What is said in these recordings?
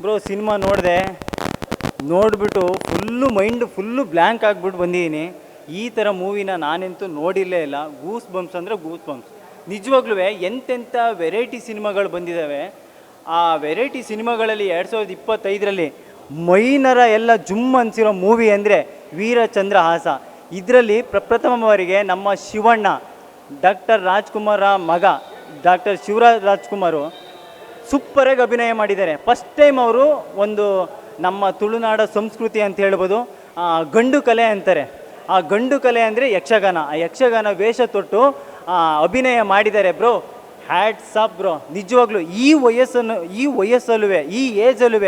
Bro cinema ನೋಡಿಬಿಟ್ಟು full blank ಆಗಿಬಿಟ್ಟು ಬಂದಿದ್ದೀನಿ. ಈ ಥರ ಮೂವಿನ ನಾನಂತೂ ನೋಡಿರಲೇ ಇಲ್ಲ. ಗೂಸ್ ಬಂಪ್ಸ್ ಅಂದರೆ ಗೂಸ್ ಬಂಪ್ಸ್. ನಿಜವಾಗ್ಲೂ ಎಂತೆಂಥ ವೆರೈಟಿ ಸಿನಿಮಾಗಳು ಬಂದಿದ್ದಾವೆ. ಆ ವೆರೈಟಿ ಸಿನಿಮಾಗಳಲ್ಲಿ 2025ರಲ್ಲಿ ಮೈನರ ಎಲ್ಲ ಜುಮ್ ಅನಿಸಿರೋ ಮೂವಿ ಅಂದರೆ ವೀರಚಂದ್ರಹಾಸ. ಇದರಲ್ಲಿ ಪ್ರಪ್ರಥಮವರಿಗೆ ನಮ್ಮ ಶಿವಣ್ಣ, ಡಾಕ್ಟರ್ ರಾಜ್ಕುಮಾರ ಮಗ ಡಾಕ್ಟರ್ ಶಿವರಾಜ್ ರಾಜ್ಕುಮಾರು ಸೂಪರಾಗಿ ಅಭಿನಯ ಮಾಡಿದ್ದಾರೆ. ಫಸ್ಟ್ ಟೈಮ್ ಅವರು ಒಂದು ನಮ್ಮ ತುಳುನಾಡ ಸಂಸ್ಕೃತಿ ಅಂತ ಹೇಳ್ಬೋದು, ಗಂಡು ಕಲೆ ಅಂತಾರೆ. ಆ ಗಂಡು ಕಲೆ ಅಂದರೆ ಯಕ್ಷಗಾನ. ಆ ಯಕ್ಷಗಾನ ವೇಷ ತೊಟ್ಟು ಅಭಿನಯ ಮಾಡಿದ್ದಾರೆ ಬ್ರೋ. Hats off bro. ನಿಜವಾಗ್ಲೂ ಈ ವಯಸ್ಸಲ್ಲೂ ಈ ಏಜಲ್ಲೂ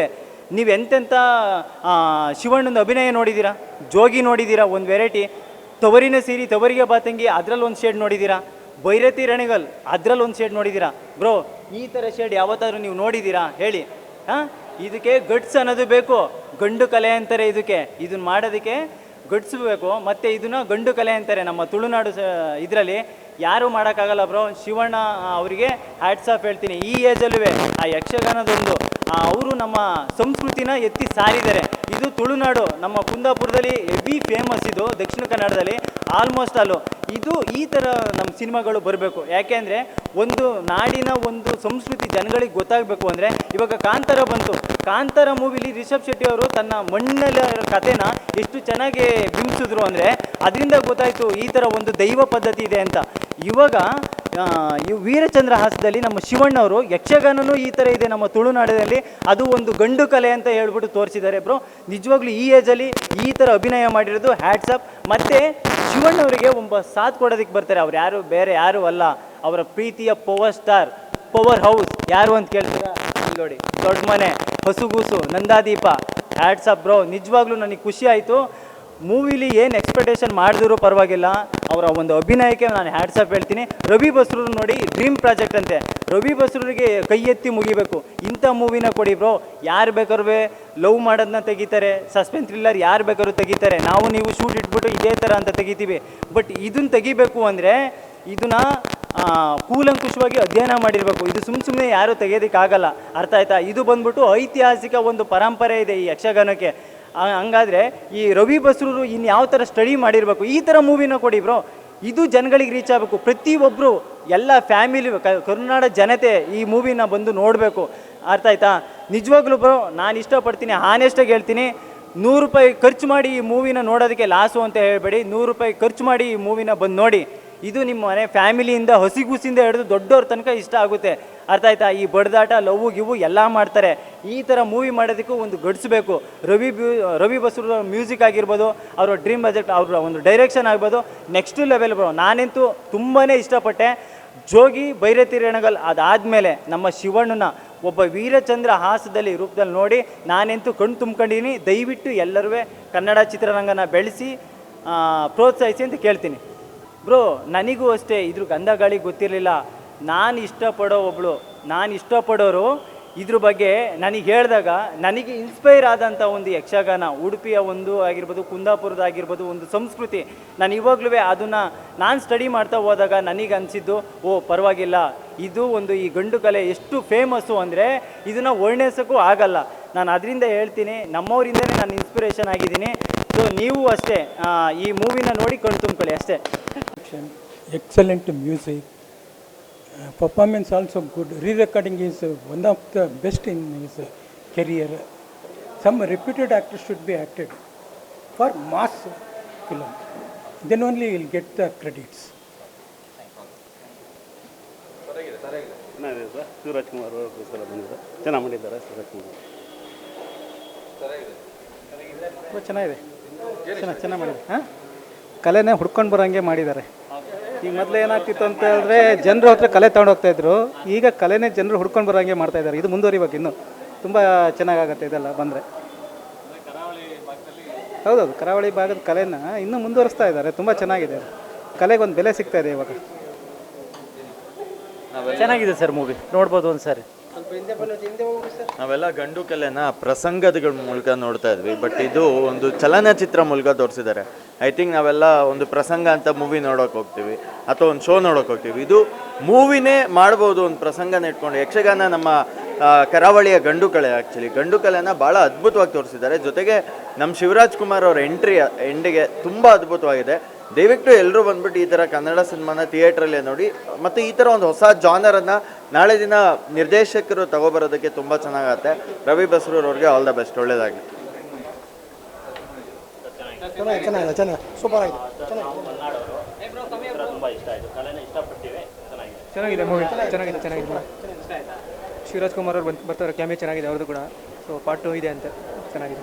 ನೀವು ಎಂತೆಂಥ ಶಿವಣ್ಣನ ಅಭಿನಯ ನೋಡಿದ್ದೀರಾ, ಜೋಗಿ ನೋಡಿದ್ದೀರಾ, ಒಂದು ವೆರೈಟಿ ತವರಿನ ಸೀರೆ ತವರಿಗೆ ಬಾತಂಗಿ ಅದರಲ್ಲಿ ಒಂದು ಶೇಡ್ ನೋಡಿದ್ದೀರಾ, ಭೈರತಿ ರಣಗಲ್ ಅದರಲ್ಲಿ ಒಂದು ಶೇಡ್ ನೋಡಿದ್ದೀರಾ ಬ್ರೋ. ಈ ಥರ ಶೇಡ್ ಯಾವತ್ತಾದ್ರೂ ನೀವು ನೋಡಿದ್ದೀರಾ ಹೇಳಿ? ಇದಕ್ಕೆ ಗಟ್ಸ್ ಅನ್ನೋದು ಬೇಕು. ಗಂಡು ಕಲೆ ಅಂತಾರೆ ಇದಕ್ಕೆ. ಇದನ್ನು ಮಾಡೋದಕ್ಕೆ ಗಟ್ಸ್ ಬೇಕು. ಮತ್ತು ಇದನ್ನು ಗಂಡು ಕಲೆ ಅಂತಾರೆ ನಮ್ಮ ತುಳುನಾಡು ಇದರಲ್ಲಿ. ಯಾರೂ ಮಾಡೋಕ್ಕಾಗಲ್ಲ ಬ್ರೋ. ಶಿವಣ್ಣ ಅವರಿಗೆ ಹ್ಯಾಟ್ಸ್ ಆಫ್ ಹೇಳ್ತೀನಿ. ಈ ಏಜಲ್ಲೂ ಆ ಯಕ್ಷಗಾನದೊಂದು ಅವರು ನಮ್ಮ ಸಂಸ್ಕೃತಿನ ಎತ್ತಿ ಸಾರಿದ್ದಾರೆ. ಇದು ತುಳುನಾಡು ನಮ್ಮ ಕುಂದಾಪುರದಲ್ಲಿ ಹೆವಿ ಫೇಮಸ್. ಇದು ದಕ್ಷಿಣ ಕನ್ನಡದಲ್ಲಿ ಆಲ್ಮೋಸ್ಟ್ ಅಲ್ಲೂ ಈ ಥರ ನಮ್ಮ ಸಿನಿಮಾಗಳು ಬರಬೇಕು. ಯಾಕೆಂದರೆ ಒಂದು ನಾಡಿನ ಒಂದು ಸಂಸ್ಕೃತಿ ಜನಗಳಿಗೆ ಗೊತ್ತಾಗಬೇಕು ಅಂದರೆ, ಇವಾಗ ಕಾಂತಾರ ಬಂತು. ಕಾಂತಾರ ಮೂವಿಲಿ ರಿಷಬ್ ಶೆಟ್ಟಿ ಅವರು ತನ್ನ ಮಣ್ಣಲ್ಲಿ ಕಥೆನ ಎಷ್ಟು ಚೆನ್ನಾಗಿ ಬಿಂಬಿಸಿದ್ರು ಅಂದರೆ ಅದರಿಂದ ಗೊತ್ತಾಯಿತು ಈ ಥರ ಒಂದು ದೈವ ಪದ್ಧತಿ ಇದೆ ಅಂತ. ಇವಾಗ ಈ ವೀರಚಂದ್ರಹಾಸದಲ್ಲಿ ನಮ್ಮ ಶಿವಣ್ಣವರು ಯಕ್ಷಗಾನನೂ ಈ ಥರ ಇದೆ ನಮ್ಮ ತುಳುನಾಡಿನಲ್ಲಿ, ಅದು ಒಂದು ಗಂಡು ಕಲೆ ಅಂತ ಹೇಳ್ಬಿಟ್ಟು ತೋರಿಸಿದ್ದಾರೆ ಬ್ರೋ. ನಿಜವಾಗ್ಲೂ ಈ ಏಜಲ್ಲಿ ಈ ಥರ ಅಭಿನಯ ಮಾಡಿರೋದು ಹ್ಯಾಟ್ಸ್ ಅಪ್. ಮತ್ತು ಶಿವಣ್ಣವರಿಗೆ ಒಬ್ಬ ಸಾಥ್ ಕೊಡೋದಕ್ಕೆ ಬರ್ತಾರೆ. ಅವ್ರು ಯಾರು ಬೇರೆ ಯಾರು ಅಲ್ಲ, ಅವರ ಪ್ರೀತಿಯ ಪವರ್ ಸ್ಟಾರ್, ಪವರ್ ಹೌಸ್ ಯಾರು ಅಂತ ಕೇಳ್ತೀರಾ? ನೋಡಿ, ದೊಡ್ಡ ಮನೆ, ಹಸುಗೂಸು, ನಂದಾದೀಪ. Hats up bro. ನಿಜವಾಗ್ಲೂ ನನಗೆ ಖುಷಿ ಆಯಿತು. ಮೂವಿಲಿ ಏನು ಎಕ್ಸ್ಪೆಕ್ಟೇಷನ್ ಮಾಡಿದ್ರು ಪರವಾಗಿಲ್ಲ, ಅವರ ಒಂದು ಅಭಿನಯಕ್ಕೆ ನಾನು ಹ್ಯಾಟ್ಸ್ ಅಪ್ ಹೇಳ್ತೀನಿ. ರವಿ ಬಸ್ರೂರು ನೋಡಿ, ಡ್ರೀಮ್ ಪ್ರಾಜೆಕ್ಟ್ ಅಂತೆ. ರವಿ ಬಸ್ರೂರಿಗೆ ಕೈ ಎತ್ತಿ ಮುಗಿಬೇಕು. ಇಂಥ ಮೂವಿನ ಕೊಡಿ ಬ್ರೋ. ಯಾರು ಬೇಕಾದ್ರೂ ಲವ್ ಮಾಡೋದನ್ನ ತೆಗಿತಾರೆ, ಸಸ್ಪೆನ್ಸ್ ಥ್ರಿಲ್ಲರ್ ಯಾರು ಬೇಕಾದ್ರೂ ತೆಗಿತಾರೆ. ನಾವು ನೀವು ಶೂಟ್ ಇಟ್ಬಿಟ್ಟು ಇದೇ ಥರ ಅಂತ ತೆಗಿತೀವಿ. ಬಟ್ ಇದನ್ನು ತೆಗಿಬೇಕು ಅಂದರೆ ಇದನ್ನು ಕೂಲಂಕುಷವಾಗಿ ಅಧ್ಯಯನ ಮಾಡಿರಬೇಕು. ಇದು ಸುಮ್ಮನೆ ಯಾರೂ ತೆಗೆಯೋದಕ್ಕಾಗಲ್ಲ. ಅರ್ಥ ಆಯ್ತಾ? ಇದು ಬಂದ್ಬಿಟ್ಟು ಐತಿಹಾಸಿಕ ಒಂದು ಪರಂಪರೆ ಇದೆ ಈ ಯಕ್ಷಗಾನಕ್ಕೆ. ಹಂಗಾದರೆ ಈ ರವಿ ಬಸ್ರೂರು ಇನ್ನು ಯಾವ ಥರ ಸ್ಟಡಿ ಮಾಡಿರಬೇಕು. ಈ ಥರ ಮೂವಿನ ಕೊಡಿ ಬ್ರೋ. ಇದು ಜನಗಳಿಗೆ ರೀಚ್ ಆಗಬೇಕು. ಪ್ರತಿಯೊಬ್ಬರು ಎಲ್ಲ ಫ್ಯಾಮಿಲಿ ಕರ್ನಾಟಕ ಜನತೆ ಈ ಮೂವಿನ ಬಂದು ನೋಡಬೇಕು. ಅರ್ಥ ಆಯ್ತಾ? ನಿಜವಾಗ್ಲೂ ಬ್ರೋ ನಾನು ಇಷ್ಟಪಡ್ತೀನಿ, ಹಾನೆಸ್ಟಾಗಿ ಹೇಳ್ತೀನಿ. 100 ರೂಪಾಯಿ ಖರ್ಚು ಮಾಡಿ ಈ ಮೂವಿನ ನೋಡೋದಕ್ಕೆ ಲಾಸು ಅಂತ ಹೇಳಬೇಡಿ. 100 ರೂಪಾಯಿ ಖರ್ಚು ಮಾಡಿ ಈ ಮೂವಿನ ಬಂದು ನೋಡಿ. ಇದು ನಿಮ್ಮ ಮನೆ ಫ್ಯಾಮಿಲಿಯಿಂದ ಹಸಿಗೂಸಿಂದ ಹಿಡಿದು ದೊಡ್ಡವ್ರ ತನಕ ಇಷ್ಟ ಆಗುತ್ತೆ. ಅರ್ಥ ಆಯ್ತಾ? ಈ ಬಡ್ದಾಟ ಲವ್ವು ಗಿವು ಎಲ್ಲ ಮಾಡ್ತಾರೆ. ಈ ಥರ ಮೂವಿ ಮಾಡೋದಕ್ಕೂ ಒಂದು ಗಡಿಸ್ಬೇಕು. ರವಿ ಬಸ್ರೂರು ಮ್ಯೂಸಿಕ್ ಆಗಿರ್ಬೋದು, ಅವರ ಡ್ರೀಮ್ ಪ್ರಾಜೆಕ್ಟ್, ಅವರ ಒಂದು ಡೈರೆಕ್ಷನ್ ಆಗ್ಬೋದು, ನೆಕ್ಸ್ಟ್ ಲೆವೆಲ್ ಬ್ರೋ. ನಾನಂತೂ ತುಂಬಾ ಇಷ್ಟಪಟ್ಟೆ. ಜೋಗಿ, ಭೈರತಿ ರಣಗಲ್ ಅದಾದಮೇಲೆ ನಮ್ಮ ಶಿವಣ್ಣನ ಒಬ್ಬ ವೀರಚಂದ್ರ ಹಾಸದಲ್ಲಿ ರೂಪದಲ್ಲಿ ನೋಡಿ ನಾನಂತೂ ಕಣ್ಣು ತುಂಬ್ಕೊಂಡಿದ್ದೀನಿ. ದಯವಿಟ್ಟು ಎಲ್ಲರೂ ಕನ್ನಡ ಚಿತ್ರರಂಗನ ಬೆಳೆಸಿ ಪ್ರೋತ್ಸಾಹಿಸಿ ಅಂತ ಕೇಳ್ತೀನಿ ಬ್ರೋ. ನನಗೂ ಅಷ್ಟೇ ಇದ್ರ ಗಂಧ ಗಾಳಿ ಗೊತ್ತಿರಲಿಲ್ಲ. ನಾನು ಇಷ್ಟಪಡೋರು ಇದ್ರ ಬಗ್ಗೆ ನನಗೆ ಹೇಳಿದಾಗ ನನಗೆ ಇನ್ಸ್ಪೈರ್ ಆದಂಥ ಒಂದು ಯಕ್ಷಗಾನ, ಉಡುಪಿಯ ಒಂದು ಆಗಿರ್ಬೋದು, ಕುಂದಾಪುರದ ಆಗಿರ್ಬೋದು ಒಂದು ಸಂಸ್ಕೃತಿ. ನಾನು ಇವಾಗಲೂ ಅದನ್ನು ನಾನು ಸ್ಟಡಿ ಮಾಡ್ತಾ ಹೋದಾಗ ನನಗೆ ಅನಿಸಿದ್ದು, ಪರವಾಗಿಲ್ಲ, ಇದು ಒಂದು ಈ ಗಂಡು ಕಲೆ ಎಷ್ಟು ಫೇಮಸ್ಸು ಅಂದರೆ ಇದನ್ನು ವರ್ಣಿಸೋಕ್ಕೂ ಆಗಲ್ಲ. ನಾನು ಅದರಿಂದ ಹೇಳ್ತೀನಿ, ನಮ್ಮವರಿಂದಲೇ ನಾನು ಇನ್ಸ್ಪಿರೇಷನ್ ಆಗಿದ್ದೀನಿ. ಸೊ ನೀವು ಅಷ್ಟೇ ಈ ಮೂವಿನ ನೋಡಿ ಕಣ್ಣು ತುಂಬ್ಕೊಳ್ಳಿ ಅಷ್ಟೇ. Excellent music, performance also good. Re-recording is one of the best in his career. Some reputed actors should be acted for mass film. Then only he will get the credits. ಚೆನ್ನಾಗಿದೆ sir. Shivraj Kumar ಅವರು ಸಲ ಬಂದಿದ್ದಾರೆ, ಚೆನ್ನಾಗಿ ಮಾಡಿದ್ದಾರೆ. ಶಿವರಾಜ್ ಕುಮಾರ್ ಚೆನ್ನಾಗಿದೆ, ಚೆನ್ನಾಗಿ ಮಾಡಿದ್ದಾರೆ. ಕಲೆನೇ ಹುಡ್ಕೊಂಡು ಬರೋಂಗೆ ಮಾಡಿದ್ದಾರೆ. ಈಗ ಮೊದಲು ಏನಾಗ್ತಿತ್ತು ಅಂತ ಹೇಳಿದ್ರೆ ಜನರು ಹತ್ರ ಕಲೆ ತಗೊಂಡು ಹೋಗ್ತಾಯಿದ್ರು. ಈಗ ಕಲೆನೇ ಜನರು ಹುಡ್ಕೊಂಡು ಬರೋಂಗೆ ಮಾಡ್ತಾಯಿದ್ದಾರೆ. ಇದು ಮುಂದುವರಿಬೇಕು, ಇನ್ನೂ ತುಂಬ ಚೆನ್ನಾಗಾಗತ್ತೆ ಇದೆಲ್ಲ ಬಂದರೆ. ಹೌದೌದು, ಕರಾವಳಿ ಭಾಗದ ಕಲೆನ ಇನ್ನೂ ಮುಂದುವರಿಸ್ತಾ ಇದ್ದಾರೆ. ತುಂಬ ಚೆನ್ನಾಗಿದೆ. ಕಲೆಗೊಂದು ಬೆಲೆ ಸಿಗ್ತಾ ಇದೆ ಇವಾಗ. ಚೆನ್ನಾಗಿದೆ ಸರ್ ಮೂವಿ, ನೋಡ್ಬೋದು ಒಂದು ಸಾರಿ. ನಾವೆಲ್ಲ ಗಂಡು ಕಲೆನ ಪ್ರಸಂಗದ ಮೂಲಕ ನೋಡ್ತಾ ಇದ್ವಿ, ಬಟ್ ಇದು ಒಂದು ಚಲನಚಿತ್ರ ಮೂಲಕ ತೋರಿಸಿದ್ದಾರೆ. ಐ ಥಿಂಕ್ ನಾವೆಲ್ಲ ಒಂದು ಪ್ರಸಂಗ ಅಂತ ಮೂವಿ ನೋಡೋಕೆ ಹೋಗ್ತೀವಿ ಅಥವಾ ಒಂದು ಶೋ ನೋಡೋಕೆ ಹೋಗ್ತೀವಿ. ಇದು ಮೂವಿನೇ ಮಾಡ್ಬೋದು, ಒಂದು ಪ್ರಸಂಗನ ಇಟ್ಕೊಂಡು. ಯಕ್ಷಗಾನ ನಮ್ಮ ಕರಾವಳಿಯ ಗಂಡು ಕಲೆ. ಆ್ಯಕ್ಚುಲಿ ಗಂಡು ಕಲೆನ ಭಾಳ ಅದ್ಭುತವಾಗಿ ತೋರಿಸಿದ್ದಾರೆ. ಜೊತೆಗೆ ನಮ್ಮ ಶಿವರಾಜ್ ಕುಮಾರ್ ಅವರ ಎಂಡಿಗೆ ತುಂಬ ಅದ್ಭುತವಾಗಿದೆ. ದಯವಿಟ್ಟು ಎಲ್ಲರೂ ಬಂದ್ಬಿಟ್ಟು ಈ ಥರ ಕನ್ನಡ ಸಿನಿಮಾನ ಥಿಯೇಟ್ರಲ್ಲೇ ನೋಡಿ, ಮತ್ತು ಈ ಥರ ಒಂದು ಹೊಸ ಜಾನರನ್ನು ನಾಳೆ ದಿನ ನಿರ್ದೇಶಕರು ತಗೊಬರೋದಕ್ಕೆ ತುಂಬ ಚೆನ್ನಾಗತ್ತೆ. ರವಿ ಬಸ್ರೂರ್ ಅವ್ರಿಗೆ ಆಲ್ ದ ಬೆಸ್ಟ್, ಒಳ್ಳೆಯದಾಗಲಿ. ಚೆನ್ನಾಗಿದೆ ಸೂಪರ್ ಆಗಿದೆ. ಚೆನ್ನಾಗಿದೆ ಮೂವಿ, ಚೆನ್ನಾಗಿದೆ. ಶಿವರಾಜ್ ಕುಮಾರ್ ಅವ್ರು ಬರ್ತಾರೆ, ಕ್ಯಾಮೆ ಚೆನ್ನಾಗಿದೆ ಅವ್ರದ್ದು ಕೂಡ. ಸೊ ಪಾರ್ಟ್ 2 ಇದೆ ಅಂತ, ಚೆನ್ನಾಗಿದೆ.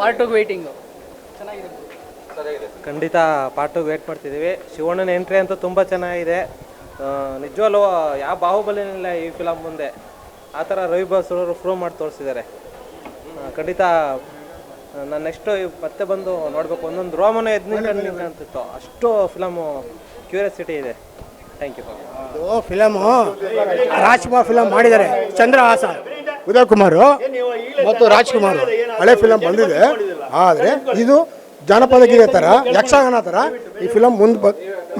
Part 2 waiting. ಖಂಡಿತ ಪಾರ್ಟ್ 2 ವೇಟ್ ಮಾಡ್ತಿದ್ದೀವಿ. ಶಿವಣ್ಣನ ಎಂಟ್ರಿ ಅಂತೂ ತುಂಬ ಚೆನ್ನಾಗಿದೆ. ನಿಜವಲ್ಲೂ ಯಾವ ಬಾಹುಬಲಿನಿಲ್ಲ ಈ ಫಿಲಮ್ ಮುಂದೆ. ಆ ಥರ ರವಿ ಬಸ್ರವರು ಪ್ರೂವ್ ಮಾಡಿ ತೋರಿಸಿದ್ದಾರೆ. ಖಂಡಿತ ನಾನು ನೆಕ್ಸ್ಟು ಮತ್ತೆ ಬಂದು ನೋಡಬೇಕು, ಒಂದೊಂದು ರೋಮನ ಎದ್ದು ಅಂತಿತ್ತು, ಅಷ್ಟು ಫಿಲಮು ಕ್ಯೂರಿಯಾಸಿಟಿ ಇದೆ. Thank you. Film Rajkumar film ಮಾಡಿದ್ದಾರೆ. ಚಂದ್ರಹಾಸ, ಉದಯ್ ಕುಮಾರ್ ಮತ್ತು ರಾಜ್ಕುಮಾರ್ ಹಳೆ ಫಿಲಮ್ ಬಂದಿದೆ. ಆದರೆ ಇದು ಜಾನಪದ ಗೀತೆ ಥರ, ಯಕ್ಷಗಾನ ಥರ ಈ ಫಿಲಮ್ ಮುಂದೆ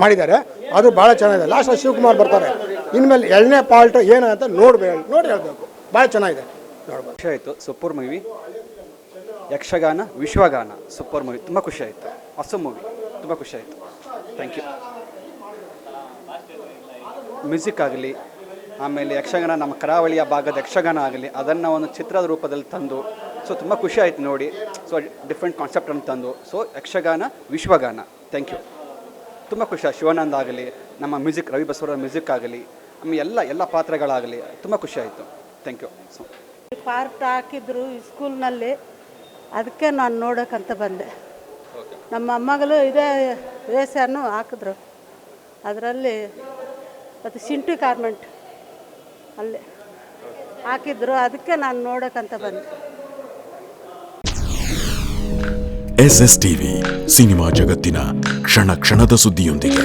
ಮಾಡಿದ್ದಾರೆ. ಅದು ಭಾಳ ಚೆನ್ನಾಗಿದೆ. ಲಾಸ್ಟ್ ಶಿವಕುಮಾರ್ ಬರ್ತಾರೆ. ಇನ್ಮೇಲೆ 2ನೇ ಪಾರ್ಟ್ ಏನಂತ ನೋಡಿ ಹೇಳಬೇಕು. ಭಾಳ ಚೆನ್ನಾಗಿದೆ, ನೋಡ್ಬೋದು. ಖುಷಿ ಆಯಿತು. Super movie. Yakshagana Vishwagana super movie, ತುಂಬ ಖುಷಿ ಆಯಿತು. ಹೊಸ ಮೂವಿ, ತುಂಬ ಖುಷಿ ಆಯಿತು. Thank you. ಮ್ಯೂಸಿಕ್ ಆಗಲಿ, ಆಮೇಲೆ ಯಕ್ಷಗಾನ, ನಮ್ಮ ಕರಾವಳಿಯ ಭಾಗದ ಯಕ್ಷಗಾನ ಆಗಲಿ, ಅದನ್ನು ಒಂದು ಚಿತ್ರದ ರೂಪದಲ್ಲಿ ತಂದು, ಸೊ ತುಂಬ ಖುಷಿ ಆಯಿತು ನೋಡಿ. ಸೊ ಡಿಫ್ರೆಂಟ್ ಕಾನ್ಸೆಪ್ಟನ್ನು ತಂದು, so Yakshagana Vishwagana. Thank you. ತುಂಬ ಖುಷಿ. ಶಿವಾನಂದ ಆಗಲಿ, ನಮ್ಮ ಮ್ಯೂಸಿಕ್ ರವಿ ಬಸವರ ಮ್ಯೂಸಿಕ್ ಆಗಲಿ, ಆಮೇಲೆ ಎಲ್ಲ ಪಾತ್ರಗಳಾಗಲಿ ತುಂಬ ಖುಷಿ ಆಯಿತು. Thank you. ಸೊ ಪಾರ್ಟ್ ಹಾಕಿದ್ರು ಸ್ಕೂಲ್ನಲ್ಲಿ, ಅದಕ್ಕೆ ನಾನು ನೋಡೋಕ್ಕಂತ ಬಂದೆ. ನಮ್ಮ ಮೊಮ್ಮಗಳು ಇದೇ ವೇಷನೂ ಹಾಕಿದ್ರು, ಅದರಲ್ಲಿ ಅದು ಸಿಂಟು ಗಾರ್ಮೆಂಟ್ ಅಲ್ಲಿ ಹಾಕಿದ್ರು, ಅದಕ್ಕೆ ನಾನು ನೋಡೋಕ್ಕಂತ ಬಂದೆ. SSTV ಸಿನಿಮಾ ಜಗತ್ತಿನ ಕ್ಷಣ ಕ್ಷಣದ ಸುದ್ದಿಯೊಂದಿಗೆ.